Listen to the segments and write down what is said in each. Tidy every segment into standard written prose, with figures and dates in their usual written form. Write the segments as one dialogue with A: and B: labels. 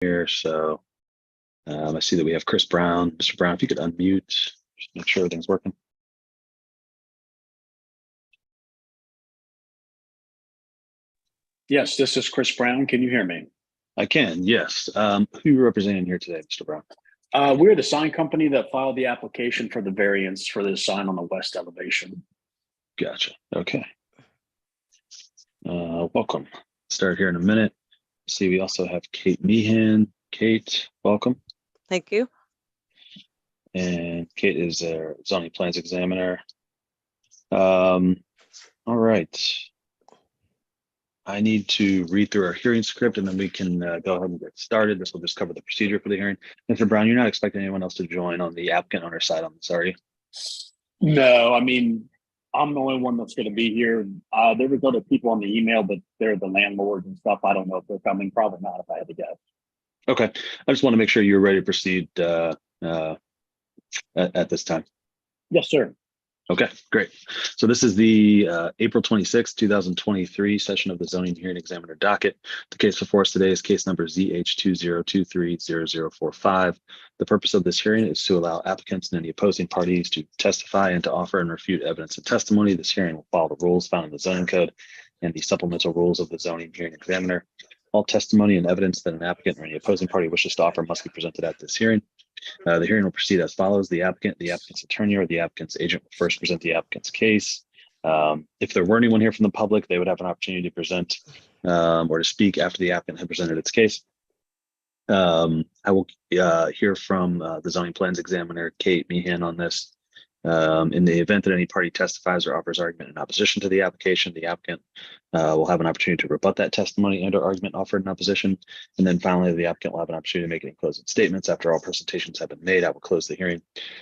A: here. So I see that we have Chris Brown. Mr. Brown, if you could unmute, just make sure everything's working.
B: Yes, this is Chris Brown. Can you hear me?
A: I can, yes. Who are you representing here today, Mr. Brown?
B: We're the sign company that filed the application for the variance for the sign on the west elevation.
A: Gotcha. Okay. Welcome. Start here in a minute. See, we also have Kate Meehan. Kate, welcome.
C: Thank you.
A: And Kate is our zoning plans examiner. All right. I need to read through our hearing script and then we can go ahead and get started. This will just cover the procedure for the hearing. Mr. Brown, you're not expecting anyone else to join on the applicant owner side on this, are you?
B: No, I mean, I'm the only one that's going to be here. There was other people on the email, but they're the landlords and stuff. I don't know if they're coming. Probably not, if I had to guess.
A: Okay. I just want to make sure you're ready to proceed at this time.
B: Yes, sir.
A: Okay, great. So this is the April 26, 2023 session of the zoning hearing examiner docket. The case before us today is case number ZH20230045. The purpose of this hearing is to allow applicants and any opposing parties to testify and to offer and refute evidence and testimony. This hearing will follow the rules found in the zoning code and the supplemental rules of the zoning hearing examiner. All testimony and evidence that an applicant or any opposing party wishes to offer must be presented at this hearing. The hearing will proceed as follows. The applicant's attorney, or the applicant's agent will first present the applicant's case. If there were anyone here from the public, they would have an opportunity to present or to speak after the applicant had presented its case. I will hear from the zoning plans examiner, Kate Meehan, on this. In the event that any party testifies or offers argument in opposition to the application, the applicant will have an opportunity to rebut that testimony and or argument offered in opposition. And then finally, the applicant will have an opportunity to make any closing statements. After all presentations have been made, I will close the hearing.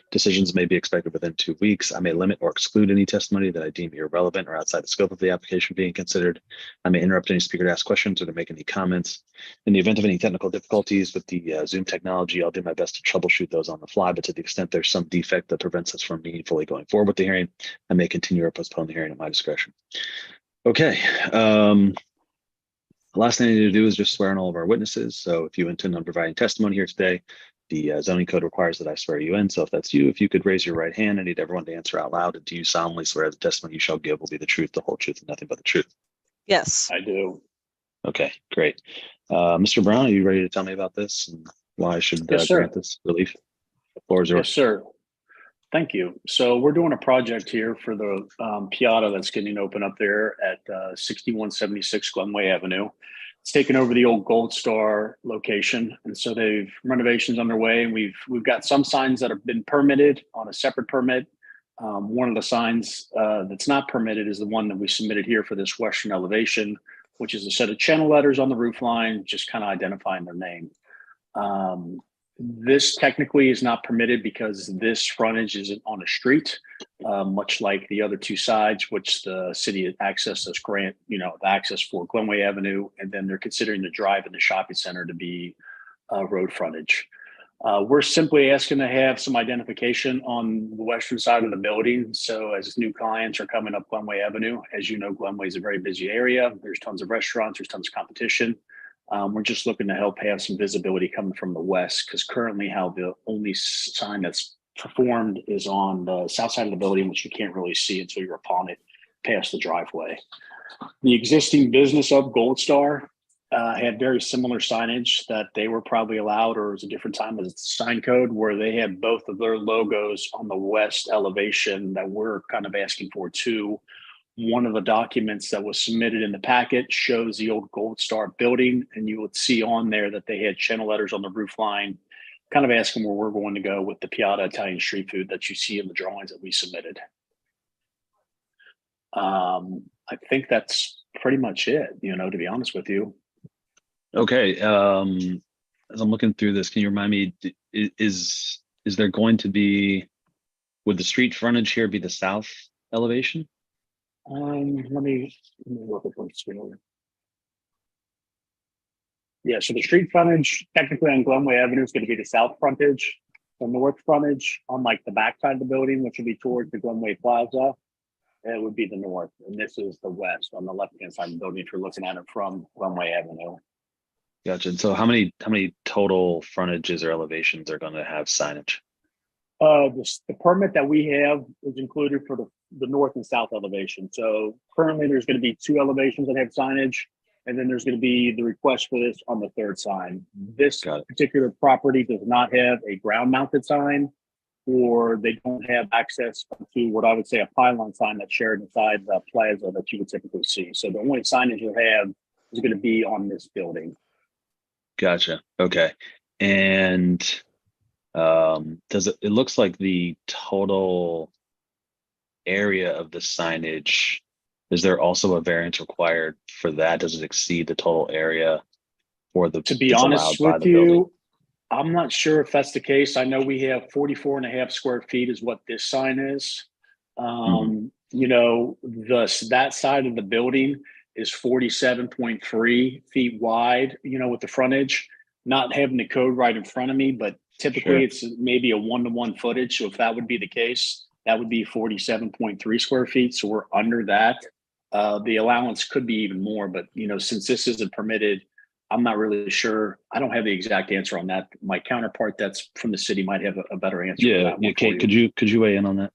A: Decisions may be expected within 2 weeks. I may limit or exclude any testimony that I deem irrelevant or outside the scope of the application being considered. I may interrupt any speaker to ask questions or to make any comments. In the event of any technical difficulties with the Zoom technology, I'll do my best to troubleshoot those on the fly, but to the extent there's some defect that prevents us from meaningfully going forward with the hearing, I may continue or postpone the hearing at my discretion. Okay. The last thing I need to do is just swear in all of our witnesses. So if you intend on providing testimony here today, the zoning code requires that I swear you in. So if that's you, if you could raise your right hand, I need everyone to answer out loud. And do you solemnly swear the testimony you shall give will be the truth, the whole truth, and nothing but the truth?
C: Yes.
B: I do.
A: Okay, great. Mr. Brown, are you ready to tell me about this and why I should grant this relief? The floor is yours.
B: Yes, sir. Thank you. So we're doing a project here for the Piazza that's getting open up there at 6176 Glenway Avenue. It's taken over the old Gold Star location, and so they've renovations underway. And we've got some signs that have been permitted on a separate permit. One of the signs that's not permitted is the one that we submitted here for this western elevation, which is a set of channel letters on the roof line, just kind of identifying their name. This technically is not permitted because this frontage isn't on a street, much like the other two sides, which the city access us grant, the access for Glenway Avenue, and then they're considering the drive in the shopping center to be road frontage. We're simply asking to have some identification on the western side of the building. So as new clients are coming up Glenway Avenue, as you know, Glenway is a very busy area. There's tons of restaurants, there's tons of competition. We're just looking to help have some visibility coming from the west, because currently how the only sign that's performed is on the south side of the building, which you can't really see until you're upon it past the driveway. The existing business of Gold Star had very similar signage that they were probably allowed, or it was a different time as sign code, where they had both of their logos on the west elevation that we're kind of asking for too. One of the documents that was submitted in the packet shows the old Gold Star building, and you would see on there that they had channel letters on the roof line, kind of asking where we're going to go with the Piazza Italian street food that you see in the drawings that we submitted. I think that's pretty much it, to be honest with you.
A: Okay. As I'm looking through this, can you remind me, is there going to be, would the street frontage here be the south elevation?
B: Let me look at one screen. Yeah, so the street frontage technically on Glenway Avenue is going to be the south frontage. The north frontage on like the back side of the building, which would be towards the Glenway Plaza, it would be the north. And this is the west on the left-hand side of the building if you're looking at it from Glenway Avenue.
A: Gotcha. And so how many total frontages or elevations are going to have signage?
B: The permit that we have is included for the north and south elevation. So currently there's going to be 2 elevations that have signage, and then there's going to be the request for this on the 3rd sign. This
A: Got it.
B: particular property does not have a ground mounted sign, or they don't have access to what I would say a pylon sign that's shared inside the plaza that you would typically see. So the only signage you have is going to be on this building.
A: Gotcha. Okay. And it looks like the total area of the signage, is there also a variance required for that? Does it exceed the total area for the
B: To be
A: that's
B: honest
A: allowed by
B: with
A: the building?
B: you, I'm not sure if that's the case. I know we have 44 and a half square feet is what this sign is. You know, that side of the building is 47.3 feet wide, you know, with the frontage, not having the code right in front of me, but typically
A: Sure.
B: it's maybe a 1-to-1 footage. So if that would be the case, that would be 47.3 square feet. So we're under that. The allowance could be even more, but you know, since this isn't permitted, I'm not really sure. I don't have the exact answer on that. My counterpart that's from the city might have a better answer for
A: Yeah,
B: that
A: yeah.
B: one for
A: Kate,
B: you.
A: could you weigh in on that?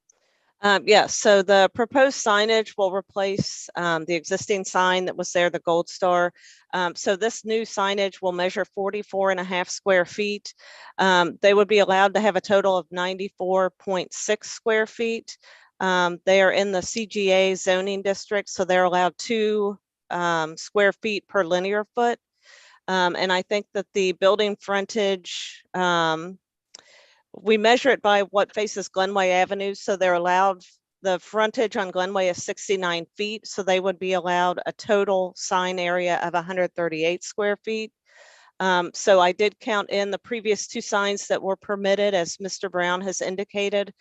C: Yes, so the proposed signage will replace the existing sign that was there, the Gold Star. So this new signage will measure 44 and a half square feet. They would be allowed to have a total of 94.6 square feet. They are in the CGA zoning district, so they're allowed 2 square feet per linear foot. And I think that the building frontage, we measure it by what faces Glenway Avenue. So they're allowed, the frontage on Glenway is 69 feet. So they would be allowed a total sign area of 138 square feet. So I did count in the previous 2 signs that were permitted, as Mr. Brown has indicated.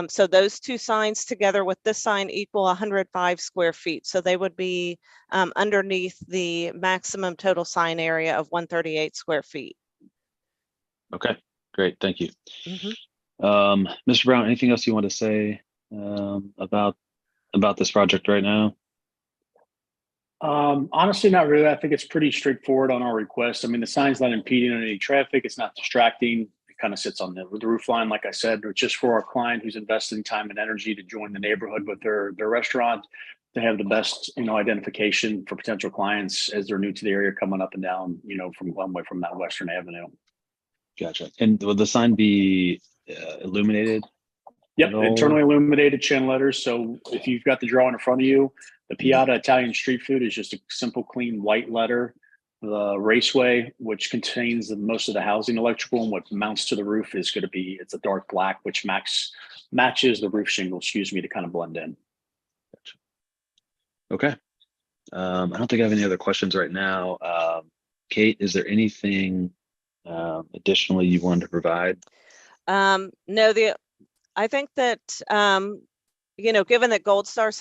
C: So those 2 signs together with this sign equal 105 square feet. So they would be underneath the maximum total sign area of 138 square feet.
A: Okay, great. Thank you.
C: Mhm.
A: Mr. Brown, anything else you want to say about this project right now?
B: Honestly, not really. I think it's pretty straightforward on our request. I mean, the sign's not impeding on any traffic. It's not distracting. It kind of sits on the roof line, like I said, but just for our client who's investing time and energy to join the neighborhood with their restaurant, to have the best, you know, identification for potential clients as they're new to the area coming up and down, you know, from Glenway, from that Western Avenue.
A: Gotcha. And will the sign be illuminated?
B: Yep,
A: at all?
B: internally illuminated chin letters. So if you've got the drawing in front of you, the Piatta Italian Street Food is just a simple, clean white letter. The Raceway, which contains most of the housing electrical and what mounts to the roof, is going to be, it's a dark black, which matches the roof shingle, excuse me, to kind of blend in.
A: Gotcha. Okay. I don't think I have any other questions right now. Kate, is there anything additionally you wanted to provide?
C: No, I think that, you know, given that Gold Star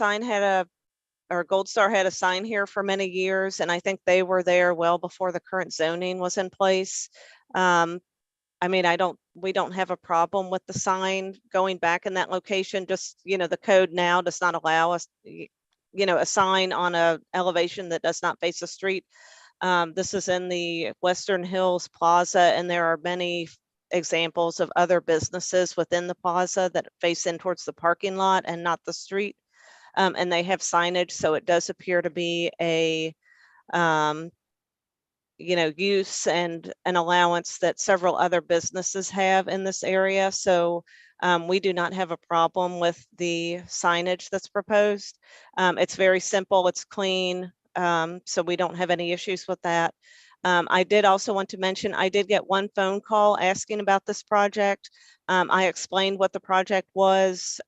C: had a sign here for many years, and I think they were there well before the current zoning was in place. I mean, we don't have a problem with the sign going back in that location. Just, you know, the code now does not allow us, you know, a sign on a elevation that does not face the street. This is in the Western Hills Plaza, and there are many examples of other businesses within the plaza that face in towards the parking lot and not the street. And they have signage, so it does appear to be a you know, use and an allowance that several other businesses have in this area. So we do not have a problem with the signage that's proposed. It's very simple, it's clean, so we don't have any issues with that. I did also want to mention, I did get one phone call asking about this project. I explained what the project was.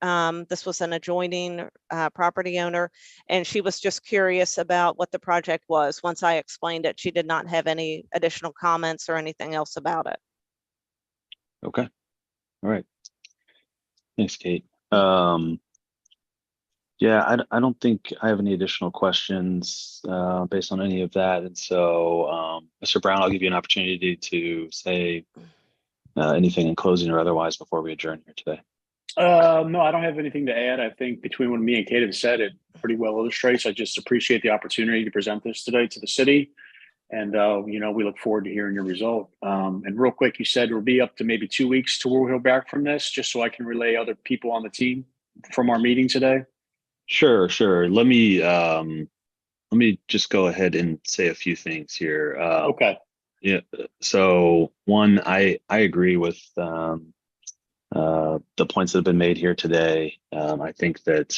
C: This was an adjoining property owner, and she was just curious about what the project was. Once I explained it, she did not have any additional comments or anything else about it.
A: Okay. All right. Thanks, Kate. Yeah, I don't think I have any additional questions based on any of that. And so, Mr. Brown, I'll give you an opportunity to say anything in closing or otherwise before we adjourn here today.
B: No, I don't have anything to add. I think between what me and Kate have said, it pretty well illustrates. I just appreciate the opportunity to present this today to the city. And, we look forward to hearing your result. And real quick, you said it'll be up to maybe 2 weeks till we'll hear back from this, just so I can relay other people on the team from our meeting today.
A: Sure. Let me just go ahead and say a few things here.
B: Okay.
A: Yeah. So one, I agree with the points that have been made here today. I think that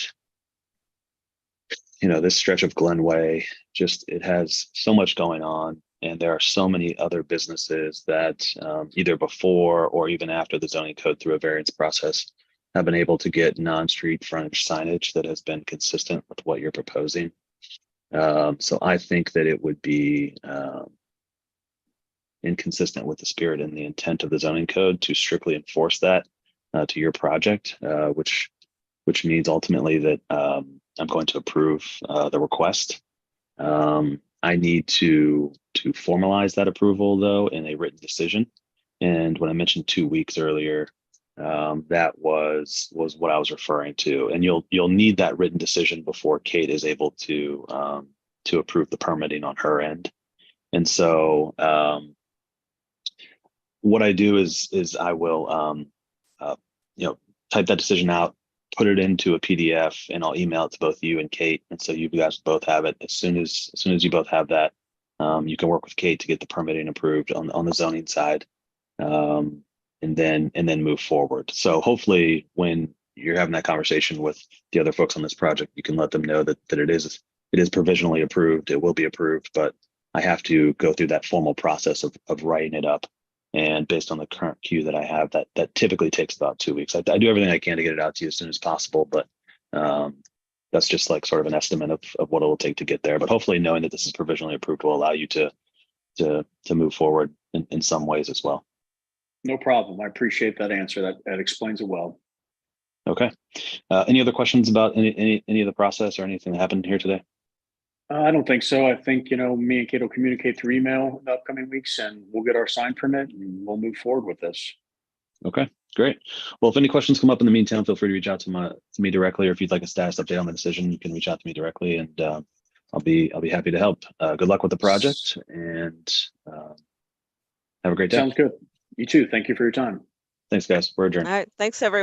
A: this stretch of Glenway, it has so much going on, and there are so many other businesses that either before or even after the zoning code through a variance process have been able to get non-street frontage signage that has been consistent with what you're proposing. So I think that it would be inconsistent with the spirit and the intent of the zoning code to strictly enforce that to your project, which means ultimately that I'm going to approve the request. I need to formalize that approval though in a written decision. And when I mentioned 2 weeks earlier, that was what I was referring to. And you'll need that written decision before Kate is able to approve the permitting on her end. And so what I do is I will type that decision out, put it into a PDF, and I'll email it to both you and Kate. And so you guys both have it. As soon as you both have that, you can work with Kate to get the permitting approved on the zoning side, and then move forward. So hopefully when you're having that conversation with the other folks on this project, you can let them know that it is provisionally approved. It will be approved, but I have to go through that formal process of writing it up. And based on the current queue that I have, that typically takes about 2 weeks. I do everything I can to get it out to you as soon as possible, but that's just like sort of an estimate of what it will take to get there. But hopefully knowing that this is provisionally approved will allow you to move forward in some ways as well.
B: No problem. I appreciate that answer. That explains it well.
A: Okay. Any other questions about any of the process or anything that happened here today?
B: I don't think so. I think, me and Kate will communicate through email in the upcoming weeks, and we'll get our sign permit and we'll move forward with this.
A: Okay, great. Well, if any questions come up in the meantime, feel free to reach out to me directly, or if you'd like a status update on the decision, you can reach out to me directly, and I'll be happy to help. Good luck with the project, and have a great day.
B: Sounds good. You too. Thank you for your time.
A: Thanks, guys. We're adjourned.
C: All right. Thanks, everyone.